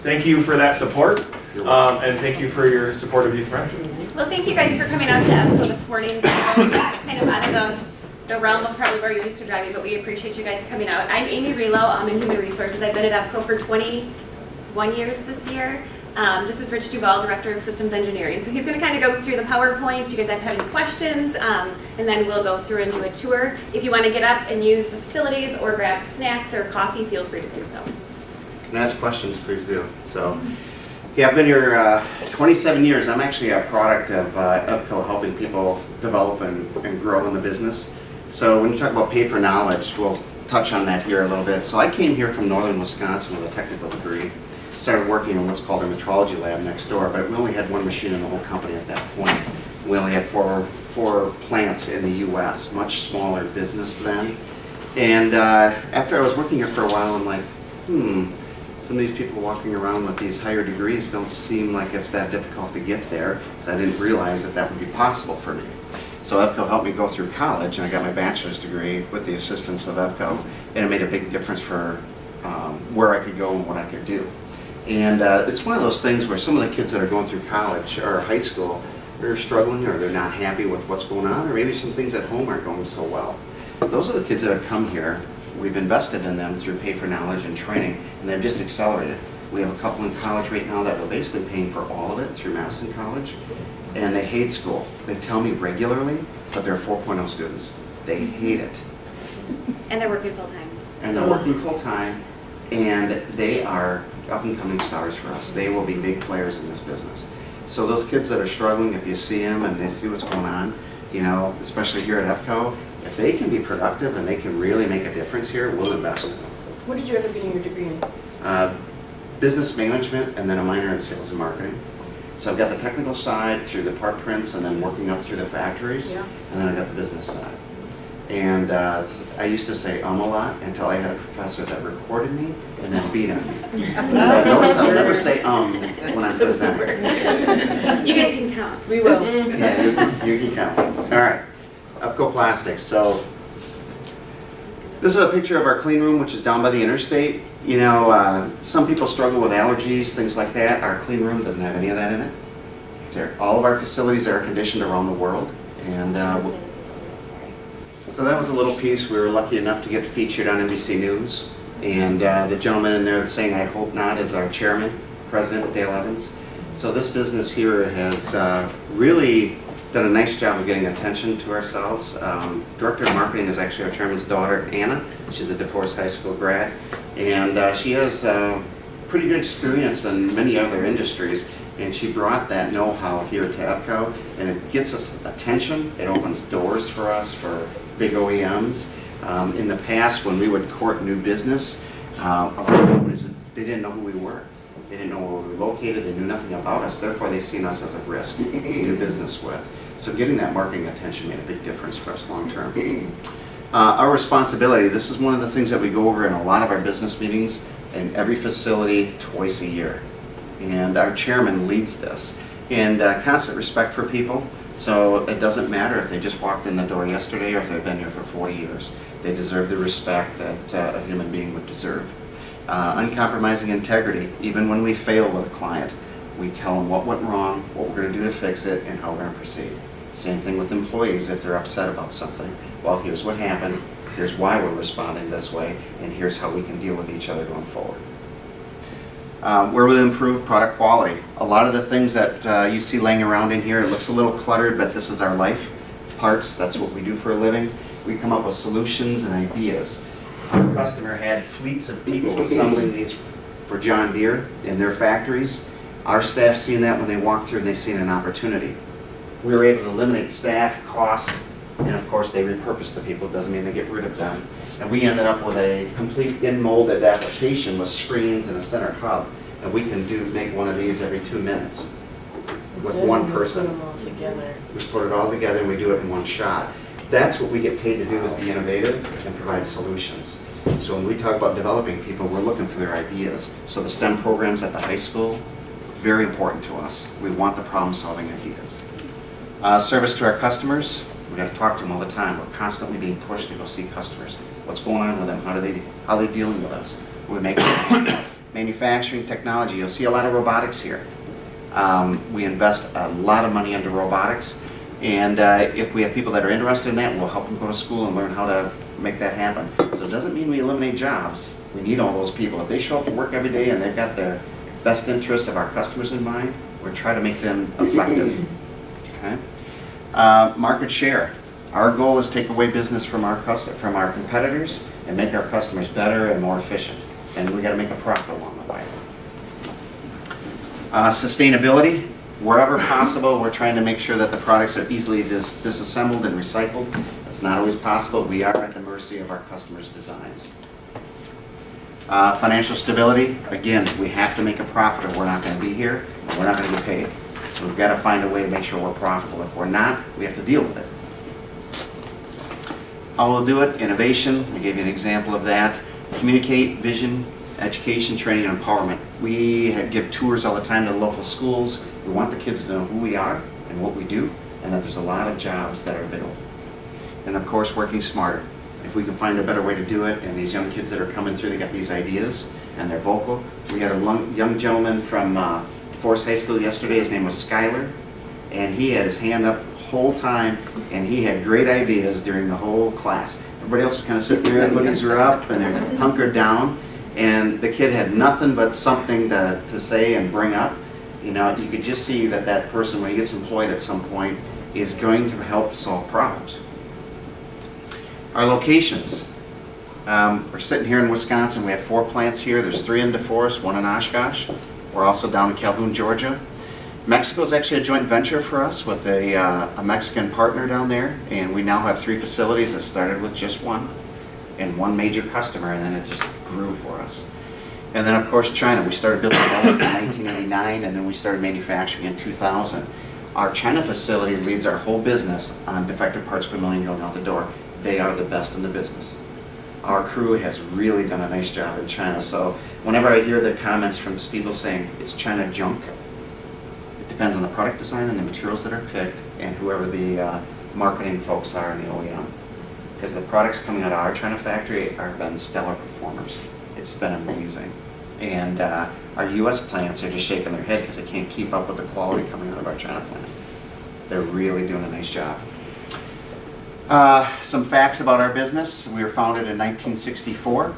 thank you for that support, and thank you for your support of Youth Pressure. Well, thank you guys for coming out to EVCO this morning. Kind of out of the realm of probably where you're used to driving, but we appreciate you guys coming out. I'm Amy Relo. I'm in Human Resources. I've been at EVCO for 21 years this year. This is Rich Duval, Director of Systems Engineering. So he's going to kind of go through the PowerPoint if you guys have any questions, and then we'll go through and do a tour. If you want to get up and use the facilities or grab snacks or coffee, feel free to do so. And ask questions, please do. So, yeah, I've been here 27 years. I'm actually a product of EVCO, helping people develop and grow in the business. So when you talk about pay for knowledge, we'll touch on that here a little bit. So I came here from northern Wisconsin with a technical degree. Started working in what's called a metrology lab next door, but we only had one machine in the whole company at that point. We only had four plants in the U.S., much smaller business then. And after I was working here for a while, I'm like, some of these people walking around with these higher degrees don't seem like it's that difficult to get there, because I didn't realize that that would be possible for me. So EVCO helped me go through college, and I got my bachelor's degree with the assistance of EVCO, and it made a big difference for where I could go and what I could do. And it's one of those things where some of the kids that are going through college or high school, they're struggling or they're not happy with what's going on, or maybe some things at home aren't going so well. Those are the kids that have come here. We've invested in them through pay for knowledge and training, and they've just accelerated. We have a couple in college right now that we're basically paying for all of it through Madison College, and they hate school. They tell me regularly, but they're 4.0 students. They hate it. And they're working full time. And they're working full time, and they are up and coming stars for us. They will be big players in this business. So those kids that are struggling, if you see them and they see what's going on, you know, especially here at EVCO, if they can be productive and they can really make a difference here, we'll invest in them. What did you end up getting your degree in? Business management, and then a minor in sales and marketing. So I've got the technical side through the part prints and then working up through the factories, Yeah. and then I've got the business side. And I used to say a lot until I had a professor that recorded me and then beat on me. So I noticed I'll never say when I'm presenting. You guys can count. We will. Yeah, you can count. All right, EVCO Plastics. So this is a picture of our clean room, which is down by the interstate. You know, some people struggle with allergies, things like that. Our clean room doesn't have any of that in it. It's there. All of our facilities are conditioned around the world. And so that was a little piece. We were lucky enough to get featured on NBC News. And the gentleman in there that's saying, "I hope not," is our chairman, President Dale Evans. So this business here has really done a nice job of getting attention to ourselves. Director of Marketing is actually our chairman's daughter, Anna. She's a DeForest High School grad. And she has pretty good experience in many other industries. And she brought that know-how here to EVCO, and it gets us attention. It opens doors for us for big OEMs. In the past, when we would court new business, a lot of companies, they didn't know who we were. They didn't know where we were located. They knew nothing about us. Therefore, they've seen us as a risk to do business with. So getting that marketing attention made a big difference for us long term. Our responsibility, this is one of the things that we go over in a lot of our business meetings in every facility twice a year. And our chairman leads this. And constant respect for people. So it doesn't matter if they just walked in the door yesterday or if they've been here for 40 years. They deserve the respect that a human being would deserve. Uncompromising integrity. Even when we fail with a client, we tell them what went wrong, what we're going to do to fix it, and how we're going to proceed. Same thing with employees if they're upset about something. Well, here's what happened, here's why we're responding this way, and here's how we can deal with each other going forward. Where we improve product quality. A lot of the things that you see laying around in here, it looks a little cluttered, but this is our life. Parts, that's what we do for a living. We come up with solutions and ideas. Our customer had fleets of people assembling these for John Deere in their factories. Our staff seen that when they walked through and they seen an opportunity. We were able to eliminate staff, costs, and of course they repurpose the people. It doesn't mean they get rid of them. And we ended up with a complete in-molded application with screens and a center hub. And we can make one of these every 2 minutes with one person. We put it all together and we do it in one shot. That's what we get paid to do, is be innovative and provide solutions. So when we talk about developing people, we're looking for their ideas. So the STEM programs at the high school, very important to us. We want the problem-solving ideas. Service to our customers, we got to talk to them all the time. We're constantly being pushed to go see customers. What's going on with them? How are they dealing with us? We make Manufacturing technology, you'll see a lot of robotics here. We invest a lot of money into robotics, and if we have people that are interested in that, we'll help them go to school and learn how to make that happen. So it doesn't mean we eliminate jobs. We need all those people. If they show up to work every day and they've got the best interests of our customers in mind, we're trying to make them effective. Okay? Market share. Our goal is to take away business from our competitors and make our customers better and more efficient. And we got to make a profit along the way. Sustainability. Wherever possible, we're trying to make sure that the products are easily disassembled and recycled. It's not always possible. We are at the mercy of our customers' designs. Financial stability. Again, we have to make a profit or we're not going to be here and we're not going to get paid. So we've got to find a way to make sure we're profitable. If we're not, we have to deal with it. How we'll do it? Innovation. I gave you an example of that. Communicate, vision, education, training, and empowerment. We give tours all the time to the local schools. We want the kids to know who we are and what we do, and that there's a lot of jobs that are available. And of course, working smarter. If we can find a better way to do it, and these young kids that are coming through, they got these ideas, and they're vocal. We had a young gentleman from Forest High School yesterday. His name was Skyler, and he had his hand up the whole time, and he had great ideas during the whole class. Everybody else was kind of sitting there, their hoodies were up, and they're hunkered down, and the kid had nothing but something to say and bring up. You know, you could just see that that person, when he gets employed at some point, is going to help solve problems. Our locations. We're sitting here in Wisconsin. We have 4 plants here. There's 3 in DeForest, 1 in Oshkosh. We're also down in Calhoun, Georgia. Mexico is actually a joint venture for us with a Mexican partner down there, and we now have 3 facilities that started with just 1 and 1 major customer, and then it just grew for us. And then of course China. We started building molds in 1989, and then we started manufacturing in 2000. Our China facility leads our whole business on defective parts per million going out the door. They are the best in the business. Our crew has really done a nice job in China, so whenever I hear the comments from people saying it's China junk, it depends on the product design and the materials that are picked and whoever the marketing folks are in the OEM. Because the products coming out of our China factory have been stellar performers. It's been amazing. And our US plants are just shaking their head because they can't keep up with the quality coming out of our China plant. They're really doing a nice job. Some facts about our business. We were founded in 1964.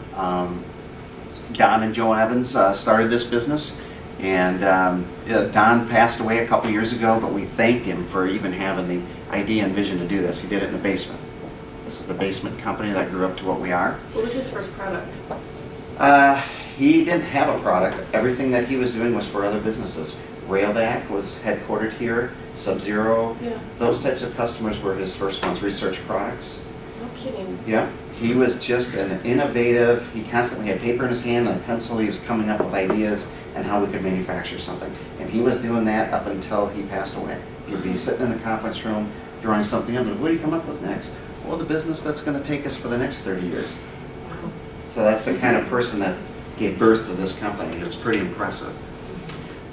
Don and Joe Evans started this business, and Don passed away a couple years ago, but we thanked him for even having the idea and vision to do this. He did it in the basement. This is a basement company that grew up to what we are. What was his first product? He didn't have a product. Everything that he was doing was for other businesses. Railback was headquartered here, Sub-Zero. Yeah. Those types of customers were his first ones, research products. No kidding. Yeah, he was just an innovative, he constantly had paper in his hand and a pencil. He was coming up with ideas and how we could manufacture something. And he was doing that up until he passed away. He'd be sitting in the conference room, drawing something up, and what do you come up with next? Well, the business that's going to take us for the next 30 years. So that's the kind of person that gave birth to this company. It was pretty impressive.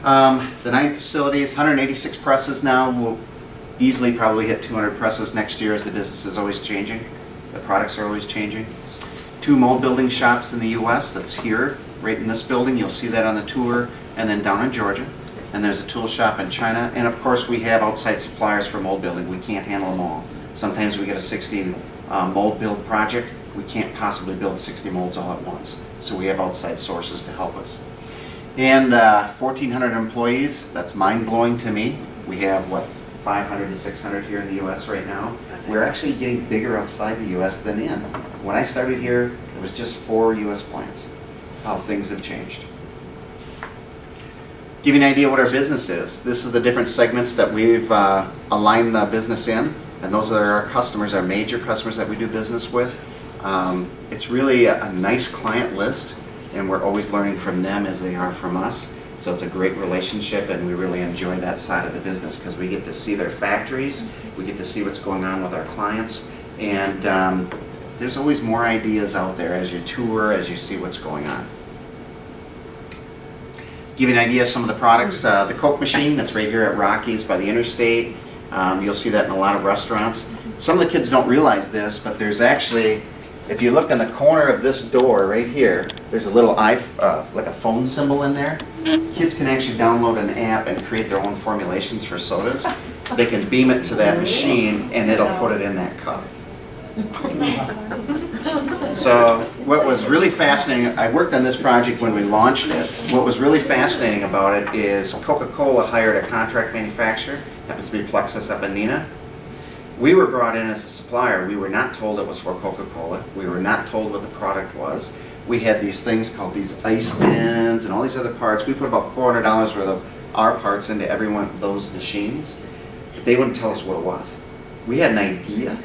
The 9 facilities, 186 presses now. We'll easily probably hit 200 presses next year as the business is always changing. The products are always changing. 2 mold building shops in the US. That's here, right in this building. You'll see that on the tour. And then down in Georgia. And there's a tool shop in China. And of course we have outside suppliers for mold building. We can't handle them all. Sometimes we get a 60 mold build project. We can't possibly build 60 molds all at once. So we have outside sources to help us. And 1,400 employees. That's mind-blowing to me. We have, what, 500 to 600 here in the U.S. right now. We're actually getting bigger outside the U.S. than in. When I started here, it was just 4 U.S. plants. How things have changed. Give you an idea what our business is. This is the different segments that we've aligned the business in. And those are our customers, our major customers that we do business with. It's really a nice client list, and we're always learning from them as they are from us. So it's a great relationship, and we really enjoy that side of the business because we get to see their factories, we get to see what's going on with our clients, and there's always more ideas out there as you tour, as you see what's going on. Give you an idea of some of the products. The Coke machine that's right here at Rockies by the interstate. You'll see that in a lot of restaurants. Some of the kids don't realize this, but there's actually If you look in the corner of this door right here, there's a little like a phone symbol in there. Kids can actually download an app and create their own formulations for sodas. They can beam it to that machine and it'll put it in that cup. So what was really fascinating, I worked on this project when we launched it. What was really fascinating about it is Coca-Cola hired a contract manufacturer, happens to be Plexus up in Neenah. We were brought in as a supplier. We were not told it was for Coca-Cola. We were not told what the product was. We had these things called these ice bins and all these other parts. We put about $400 worth of our parts into every one of those machines. But they wouldn't tell us what it was. We had an idea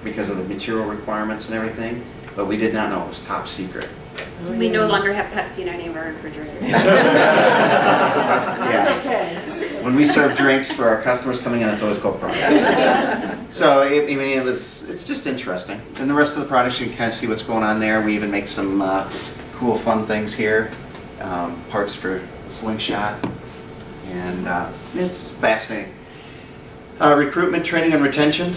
because of the material requirements and everything, but we did not know it was top secret. We no longer have Pepsi in any of our refrigerators. Yeah. Okay. When we serve drinks for our customers coming in, it's always called product. So it's just interesting. And the rest of the products, you can kind of see what's going on there. We even make some cool, fun things here, parts for slingshot, and it's fascinating. Recruitment, training, and retention.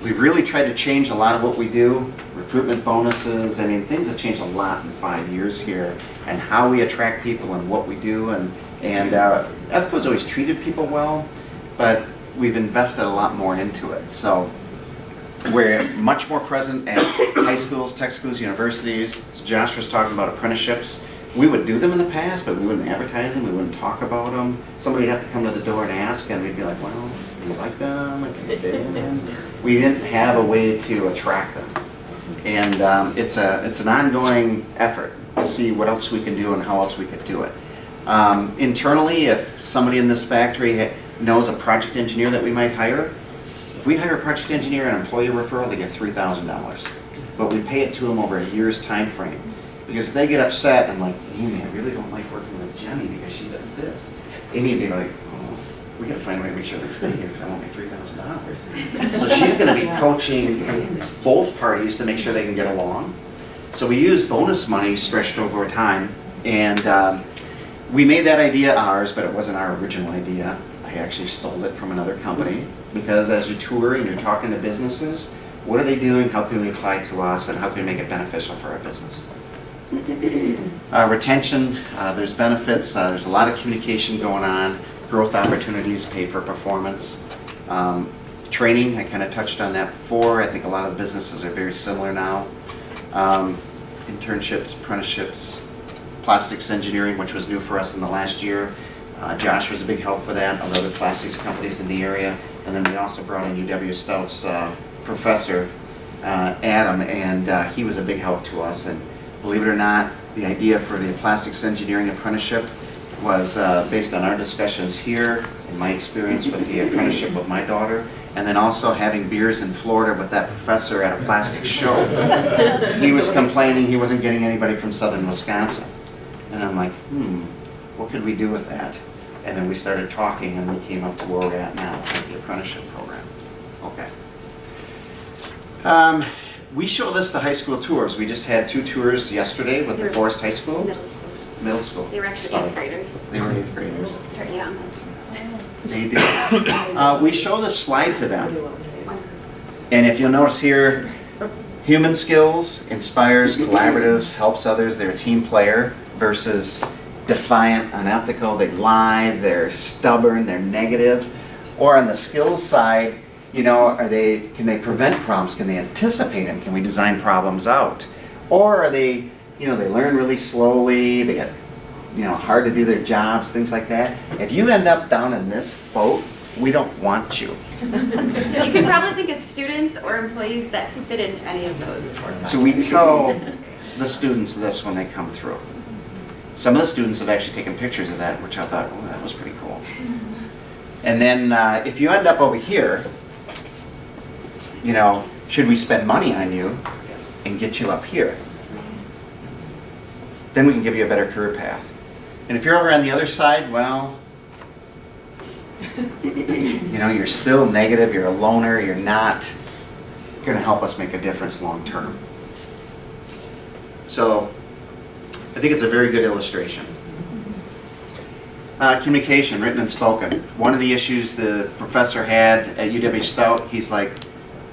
We've really tried to change a lot of what we do. Recruitment bonuses, things have changed a lot in 5 years here, and how we attract people and what we do. And EVCO's always treated people well, but we've invested a lot more into it. So we're much more present at high schools, tech schools, universities. As Josh was talking about apprenticeships, we would do them in the past, but we wouldn't advertise them, we wouldn't talk about them. Somebody would have to come to the door and ask, and we'd be like, well, do you like them? We didn't have a way to attract them. And it's an ongoing effort to see what else we can do and how else we could do it. Internally, if somebody in this factory knows a project engineer that we might hire, if we hire a project engineer and employee referral, they get $3,000. But we pay it to them over a year's time frame. Because if they get upset and like, Amy, I really don't like working with Jenny because she does this, Amy would be like, oh, we gotta find a way to make sure they stay here because I want my $3,000. So she's gonna be coaching both parties to make sure they can get along. So we use bonus money stretched over time, and we made that idea ours, but it wasn't our original idea. I actually stole it from another company, because as you tour and you're talking to businesses, what are they doing, how can we apply to us, and how can we make it beneficial for our business? Retention, there's benefits, there's a lot of communication going on, growth opportunities, pay for performance. Training, I kind of touched on that before. I think a lot of the businesses are very similar now. Internships, apprenticeships, plastics engineering, which was new for us in the last year. Josh was a big help for that, other plastics companies in the area. And then we also brought in UW Stout's professor, Adam, and he was a big help to us. And believe it or not, the idea for the plastics engineering apprenticeship was based on our discussions here and my experience with the apprenticeship with my daughter, and then also having beers in Florida with that professor at a plastics show. He was complaining he wasn't getting anybody from southern Wisconsin. And I'm like, what could we do with that? And then we started talking and we came up to where we're at now with the apprenticeship program. Okay. We show this to high school tours. We just had 2 tours yesterday with the Forest High School. Middle school. They were actually 8th graders. They were 8th graders. Start young. They do. We show this slide to them. And if you'll notice here, human skills, inspires, collaboratives, helps others, they're a team player, versus defiant, unethical, they lie, they're stubborn, they're negative. Or on the skills side, can they prevent problems? Can they anticipate them? Can we design problems out? Or are they, they learn really slowly, they get, hard to do their jobs, things like that. If you end up down in this boat, we don't want you. You can probably think of students or employees that fit in any of those. So we tell the students this when they come through. Some of the students have actually taken pictures of that, which I thought, oh, that was pretty cool. And then if you end up over here, should we spend money on you and get you up here? Then we can give you a better career path. And if you're over on the other side, well, you're still negative, you're a loner, you're not going to help us make a difference long term. So I think it's a very good illustration. Communication, written and spoken. One of the issues the professor had at UW Stout, he's like,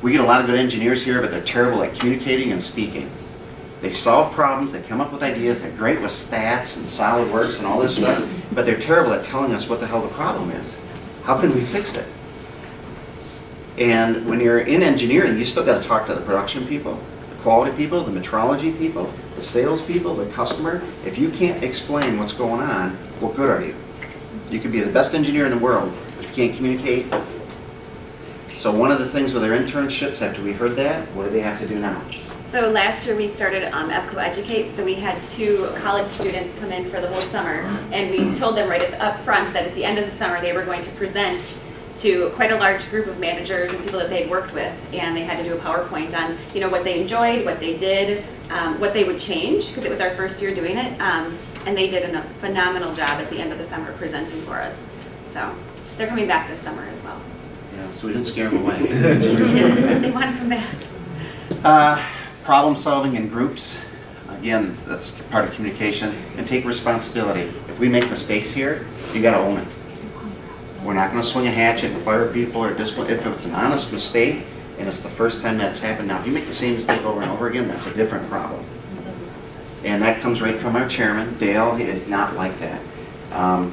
We get a lot of good engineers here, but they're terrible at communicating and speaking. They solve problems, they come up with ideas, they're great with stats and SolidWorks and all this stuff, but they're terrible at telling us what the hell the problem is. How can we fix it? And when you're in engineering, you still got to talk to the production people, the quality people, the metrology people, the sales people, the customer. If you can't explain what's going on, what good are you? You could be the best engineer in the world, but if you can't communicate. So one of the things with our internships, after we heard that, what do they have to do now? So last year we started EVCO Educate, so we had 2 college students come in for the whole summer, and we told them up front that at the end of the summer they were going to present to quite a large group of managers and people that they'd worked with, and they had to do a PowerPoint on what they enjoyed, what they did, what they would change, because it was our first year doing it, and they did a phenomenal job at the end of the summer presenting for us. So they're coming back this summer as well. Yeah, so we didn't scare them away. They want to come back. Problem solving in groups, again, that's part of communication, and take responsibility. If we make mistakes here, you gotta own it. We're not gonna swing a hatchet and fire people or discipline. If it's an honest mistake and it's the first time that it's happened, now if you make the same mistake over and over again, that's a different problem. And that comes right from our chairman. Dale is not like that.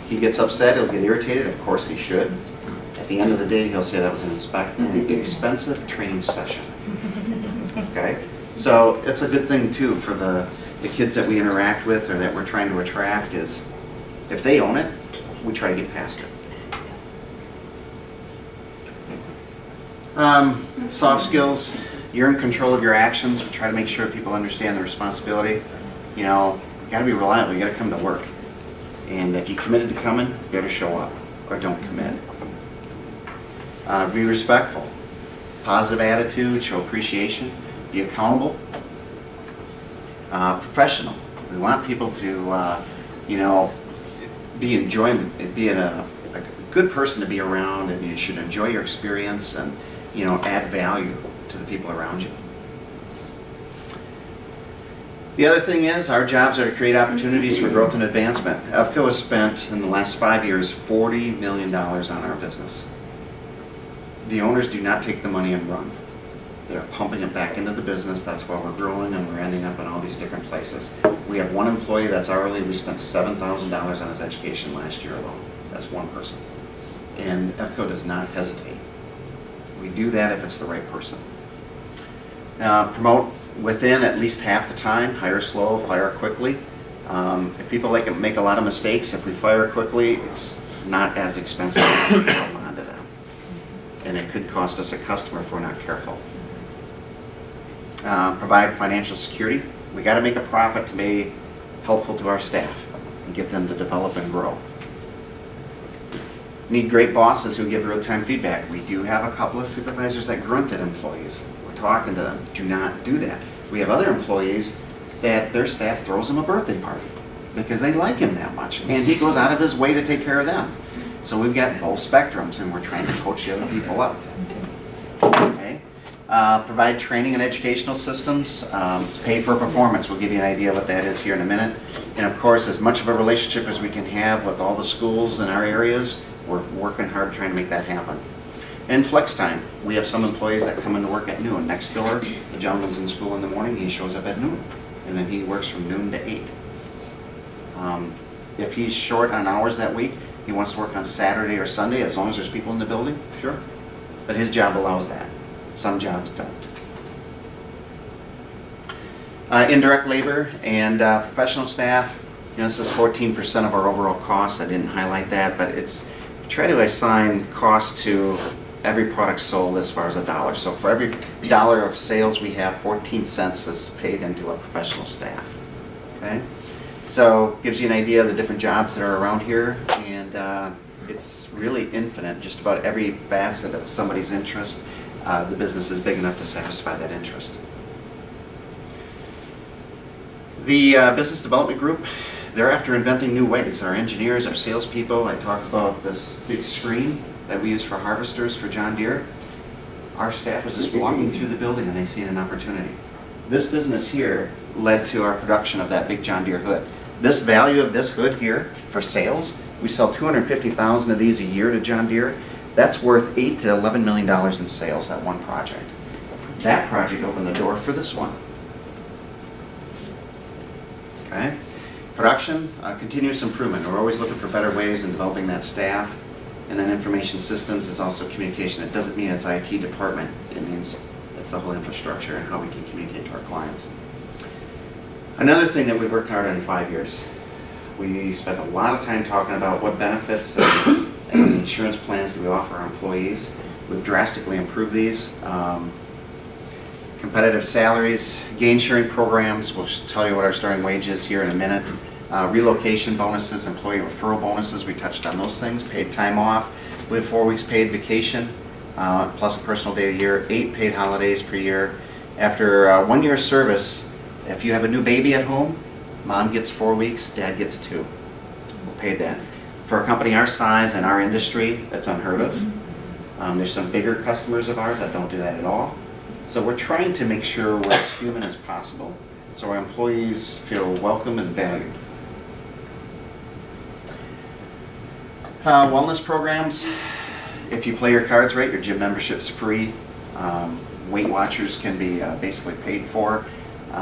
He gets upset, he'll get irritated, of course he should. At the end of the day, he'll say that was an expensive training session. Okay? So it's a good thing too for the kids that we interact with or that we're trying to attract is if they own it, we try to get past it. Soft skills, you're in control of your actions. We try to make sure people understand the responsibility. You gotta be reliable, you gotta come to work. And if you committed to coming, you better show up or don't commit. Be respectful, positive attitude, show appreciation, be accountable. Professional, we want people to, be enjoyment, be a good person to be around, and you should enjoy your experience and, add value to the people around you. The other thing is, our jobs are to create opportunities for growth and advancement. EVCO has spent, in the last 5 years, $40 million on our business. The owners do not take the money and run. They're pumping it back into the business. That's why we're growing and we're ending up in all these different places. We have one employee that's hourly. We spent $7,000 on his education last year alone. That's one person. And EVCO does not hesitate. We do that if it's the right person. Promote within at least half the time. Hire slow, fire quickly. If people make a lot of mistakes, if we fire quickly, it's not as expensive to hold on to them. And it could cost us a customer if we're not careful. Provide financial security. We got to make a profit to be helpful to our staff and get them to develop and grow. Need great bosses who give real-time feedback. We do have a couple of supervisors that grunt at employees. We're talking to them. Do not do that. We have other employees that their staff throws them a birthday party because they like him that much, and he goes out of his way to take care of them. So we've got both spectrums, and we're trying to coach the other people up. Okay. Provide training and educational systems. Pay for performance. We'll give you an idea of what that is here in a minute. And of course, as much of a relationship as we can have with all the schools in our areas, we're working hard trying to make that happen. And flex time. We have some employees that come into work at noon. Next door, the gentleman's in school in the morning, he shows up at noon. And then he works from noon to 8. If he's short on hours that week, he wants to work on Saturday or Sunday, as long as there's people in the building, sure. But his job allows that. Some jobs don't. Indirect labor and professional staff. This is 14% of our overall costs. I didn't highlight that, but it's try to assign cost to every product sold as far as a dollar. So for every dollar of sales we have, 14 cents is paid into our professional staff. Okay? So gives you an idea of the different jobs that are around here, and it's really infinite. Just about every facet of somebody's interest, the business is big enough to satisfy that interest. The business development group, they're after inventing new ways. Our engineers, our salespeople, I talked about this big screen that we use for harvesters for John Deere. Our staff was just walking through the building and they see an opportunity. This business here led to our production of that big John Deere hood. This value of this hood here for sales, we sell 250,000 of these a year to John Deere. That's worth $8 to $11 million in sales, that one project. that project opened the door for this one. Okay. Production, continuous improvement. We're always looking for better ways in developing that staff. And then information systems is also communication. It doesn't mean it's IT department. It means it's the whole infrastructure and how we can communicate to our clients. Another thing that we've worked hard on in 5 years, we spent a lot of time talking about what benefits and insurance plans do we offer our employees. We've drastically improved these. Competitive salaries, gain sharing programs, we'll tell you what our starting wage is here in a minute. Relocation bonuses, employee referral bonuses, we touched on those things. Paid time off, we have 4 weeks paid vacation, plus a personal day a year, 8 paid holidays per year. After 1 year of service, if you have a new baby at home, mom gets 4 weeks, dad gets 2. We'll pay that. For a company our size and our industry, that's unheard of. There's some bigger customers of ours that don't do that at all. So we're trying to make sure we're as human as possible so our employees feel welcome and valued. Wellness programs, if you play your cards right, your gym membership's free. Weight Watchers can be basically paid for.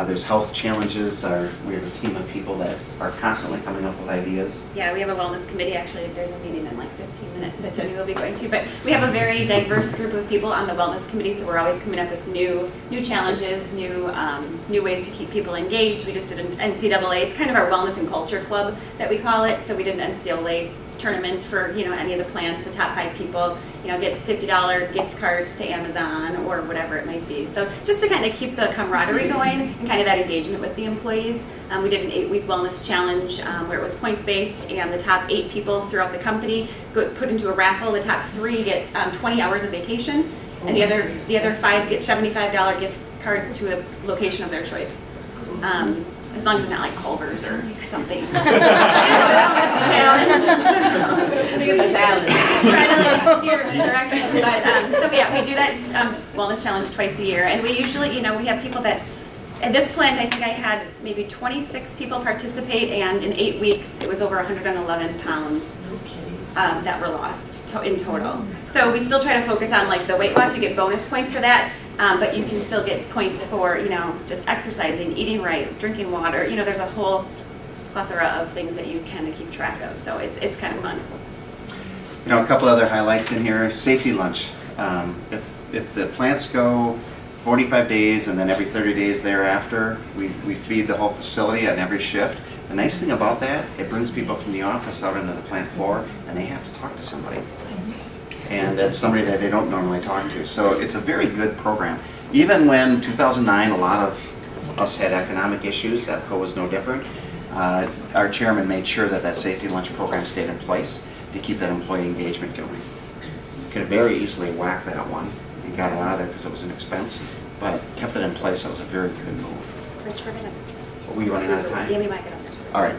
There's health challenges. We have a team of people that are constantly coming up with ideas. Yeah, we have a wellness committee. Actually, there's a meeting in like 15 minutes that Jenny will be going to. But we have a very diverse group of people on the wellness committee, so we're always coming up with new challenges, new ways to keep people engaged. We just did an NCAA. It's kind of our wellness and culture club that we call it. So we did an NCAA tournament for any of the plants. The top 5 people get $50 gift cards to Amazon or whatever it might be. So just to kind of keep the camaraderie going and kind of that engagement with the employees. We did an 8-week wellness challenge where it was points based, and the top 8 people throughout the company put into a raffle. The top 3 get 20 hours of vacation, and the other 5 get $75 gift cards to a location of their choice. As long as it's not like Culver's or something. Challenge. Try to like steer in a direction. But so yeah, we do that wellness challenge twice a year, and we usually, we have people that. At this plant, I think I had maybe 26 people participate, and in 8 weeks, it was over 111 pounds that were lost in total. So we still try to focus on like the Weight Watch. You get bonus points for that. But you can still get points for, just exercising, eating right, drinking water. There's a whole plethora of things that you kind of keep track of. So it's kind of fun. A couple other highlights in here. Safety lunch. If the plants go 45 days and then every 30 days thereafter, we feed the whole facility on every shift. The nice thing about that, it brings people from the office out into the plant floor, and they have to talk to somebody. And that's somebody that they don't normally talk to. So it's a very good program. Even when 2009, a lot of us had economic issues, EVCO was no different. Our chairman made sure that safety lunch program stayed in place to keep that employee engagement going. Could have very easily whacked that one and got it out of there because it was an expense, but kept it in place. That was a very good move. Rich, we're gonna. Were you running out of time? Yeah, we might get on this. All right.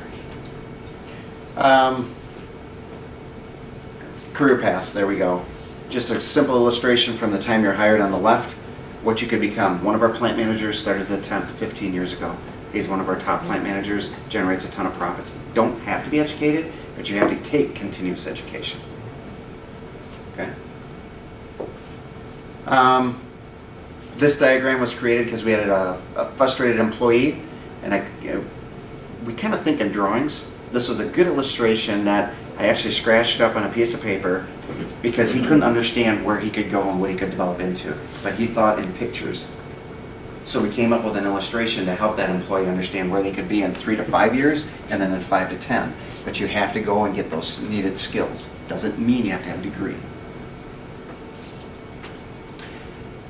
Career paths, there we go. Just a simple illustration from the time you're hired on the left, what you could become. One of our plant managers started as a temp 15 years ago. He's one of our top plant managers, generates a ton of profits. Don't have to be educated, but you have to take continuous education. Okay? This diagram was created because we had a frustrated employee, and we kind of think in drawings. This was a good illustration that I actually scratched up on a piece of paper because he couldn't understand where he could go and what he could develop into, but he thought in pictures. So we came up with an illustration to help that employee understand where they could be in 3 to 5 years and then in 5 to 10. But you have to go and get those needed skills. Doesn't mean you have to have a degree.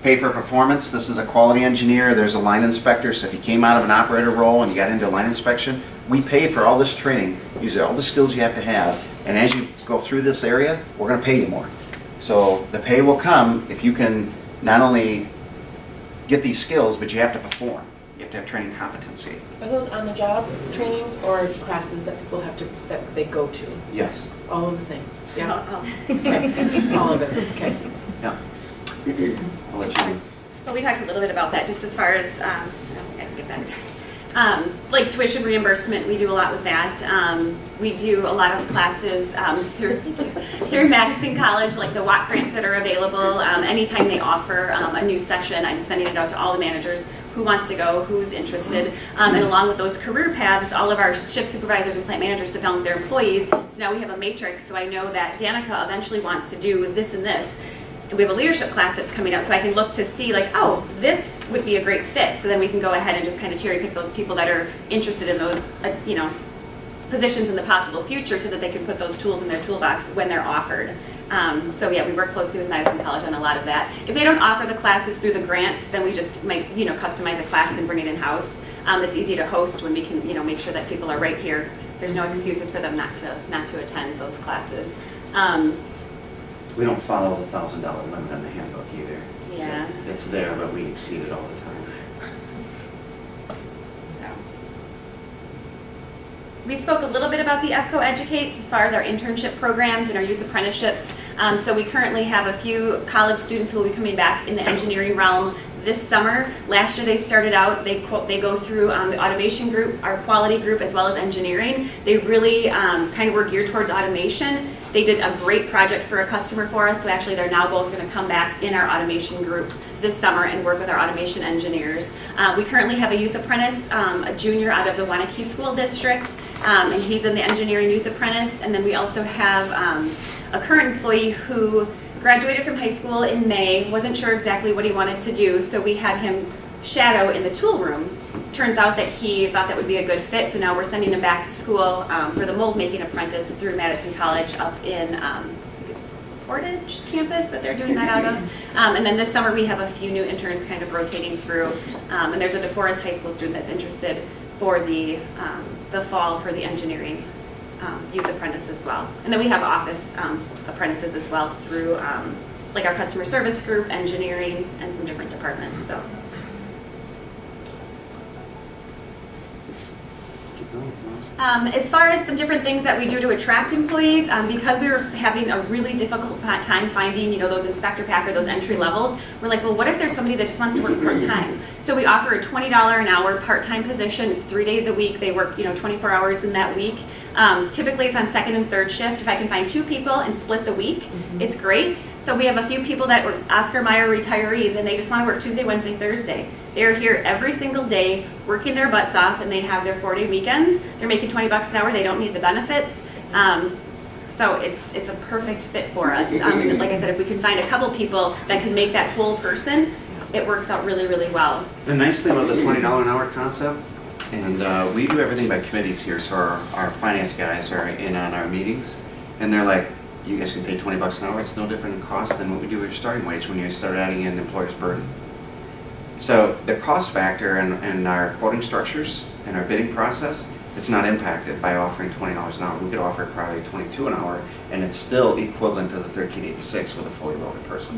Pay for performance. This is a quality engineer. There's a line inspector. So if you came out of an operator role and you got into line inspection, we pay for all this training. These are all the skills you have to have. And as you go through this area, we're going to pay you more. So the pay will come if you can not only get these skills, but you have to perform. You have to have training competency. Are those on-the-job trainings or classes that people have to, that they go to? Yes. All of the things? Yeah? Oh. All of it, okay. Yeah. I'll let you. Well, we talked a little bit about that just as far as, I can get that. Like tuition reimbursement, we do a lot with that. We do a lot of classes through Madison College, like the WAC grants that are available. Anytime they offer a new session, I'm sending it out to all the managers who wants to go, who's interested. And along with those career paths, all of our shift supervisors and plant managers sit down with their employees. So now we have a matrix, so I know that Danica eventually wants to do this and this. And we have a leadership class that's coming up, so I can look to see like, oh, this would be a great fit. So then we can go ahead and just kind of cherry pick those people that are interested in those, positions in the possible future, so that they can put those tools in their toolbox when they're offered. So yeah, we work closely with Madison College on a lot of that. If they don't offer the classes through the grants, then we just might, customize a class and bring it in house. It's easy to host when we can, make sure that people are right here. There's no excuses for them not to attend those classes. We don't follow the $1,000 limit on the handbook either. Yeah. It's there, but we exceed it all the time. So. We spoke a little bit about the EVCO Educates as far as our internship programs and our youth apprenticeships. So we currently have a few college students who will be coming back in the engineering realm this summer. Last year they started out, they go through the automation group, our quality group, as well as engineering. They really kind of were geared towards automation. They did a great project for a customer for us, so actually they're now both going to come back in our automation group this summer and work with our automation engineers. We currently have a youth apprentice, a junior out of the Wanakee School District, and he's in the engineering youth apprentice. And then we also have a current employee who graduated from high school in May, wasn't sure exactly what he wanted to do, so we had him shadow in the tool room. Turns out that he thought that would be a good fit, so now we're sending him back to school for the mold making apprentice through Madison College up in I think it's Portage campus that they're doing that out of. And then this summer we have a few new interns kind of rotating through, and there's a DeForest High School student that's interested for the fall for the engineering youth apprentice as well. And then we have office apprentices as well through like our customer service group, engineering, and some different departments. So. As far as some different things that we do to attract employees, because we were having a really difficult time finding, those inspector packer, those entry levels, we're like, well, what if there's somebody that just wants to work part-time? So we offer a $20 an hour part-time position. It's 3 days a week. They work, 24 hours in that week. Typically it's on second and third shift. If I can find 2 people and split the week, it's great. So we have a few people that were Oscar Mayer retirees, and they just want to work Tuesday, Wednesday, Thursday. They're here every single day, working their butts off, and they have their 4-day weekends. They're making $20 an hour. They don't need the benefits. So it's a perfect fit for us. And like I said, if we can find a couple people that can make that whole person, it works out really, really well. The nice thing about the $20 an hour concept, and we do everything by committees here, so our finance guys are in on our meetings, and they're like, you guys can pay $20 an hour. It's no different in cost than what we do with your starting wage when you start adding in employer's burden. So the cost factor in our quoting structures and our bidding process, it's not impacted by offering $20 an hour. We could offer probably $22 an hour, and it's still equivalent to the $13.86 with a fully loaded person.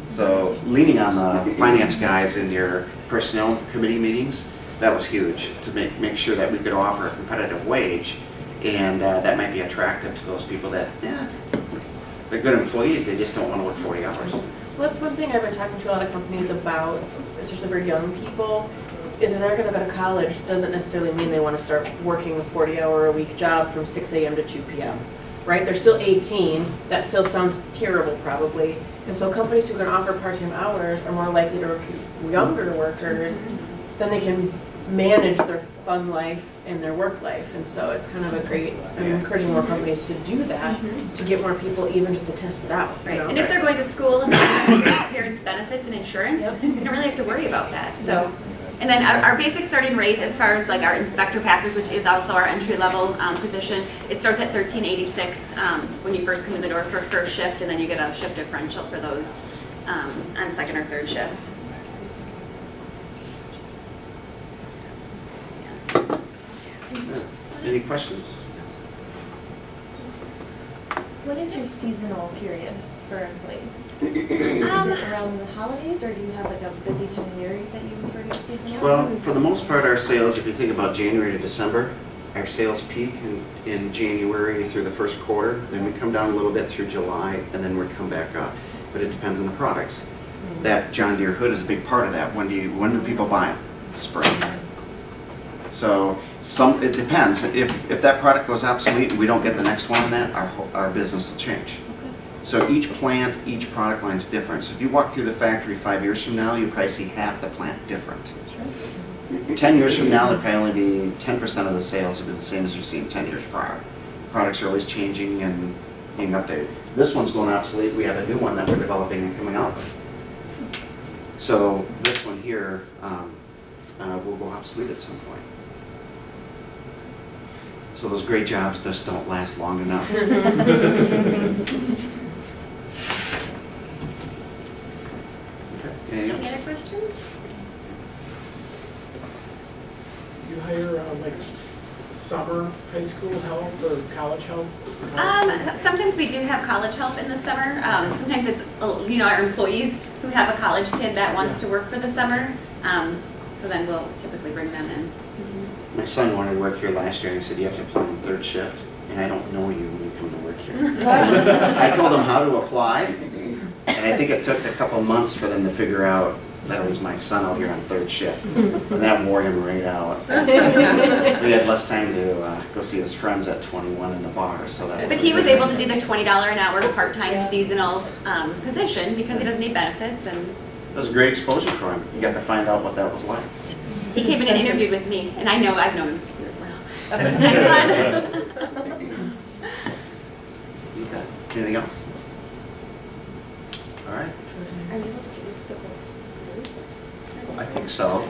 So leaning on the finance guys in your personnel committee meetings, that was huge to make sure that we could offer a competitive wage, and that might be attractive to those people that, they're good employees, they just don't want to work 40 hours. Well, that's one thing I've been talking to a lot of companies about, especially for young people, is if they're going to go to college, doesn't necessarily mean they want to start working a 40-hour-a-week job from 6 a.m. to 2 p.m., right? They're still 18. That still sounds terrible, probably. And so companies who can offer part-time hours are more likely to recruit younger workers, then they can manage their fun life and their work life. And so it's kind of a great, I'm encouraging more companies to do that, to get more people even just to test it out. Right. And if they're going to school and they're parents' benefits and insurance, you don't really have to worry about that. So. And then our basic starting rate, as far as like our inspector packers, which is also our entry level position, it starts at $13.86 when you first come in the door for first shift, and then you get a shift differential for those on second or third shift. Any questions? What is your seasonal period for employees? Is it around the holidays, or do you have like a busy time of year that you refer to as seasonal? Well, for the most part, our sales, if you think about January to December, our sales peak in January through the first quarter, then we come down a little bit through July, and then we come back up. But it depends on the products. That John Deere hood is a big part of that. When do people buy them? Spring. So it depends. If that product goes obsolete and we don't get the next one, then our business will change. So each plant, each product line is different. So if you walk through the factory 5 years from now, you probably see half the plant different. 10 years from now, there'll probably be 10% of the sales will be the same as you've seen 10 years prior. Products are always changing and being updated. This one's going obsolete. We have a new one that we're developing and coming out with. So this one here will go obsolete at some point. So those great jobs just don't last long enough. Anything else? Any other questions? You hire like summer high school help or college help? Sometimes we do have college help in the summer. Sometimes it's, our employees who have a college kid that wants to work for the summer. So then we'll typically bring them in. My son wanted to work here last year and he said, you have to apply on third shift. And I don't know you when you come to work here. So I told him how to apply. And I think it took a couple months for them to figure out that it was my son out here on third shift. And that wore him right out. We had less time to go see his friends at 21 in the bar. So that But he was able to do the $20 an hour part-time seasonal position because he doesn't need benefits. And It was a great exposure for him. You got to find out what that was like. he came in and interviewed with me, and I've known him since he was little. So it was kind of fun. Okay. Anything else? All right. Are you able to do the whole? I think so.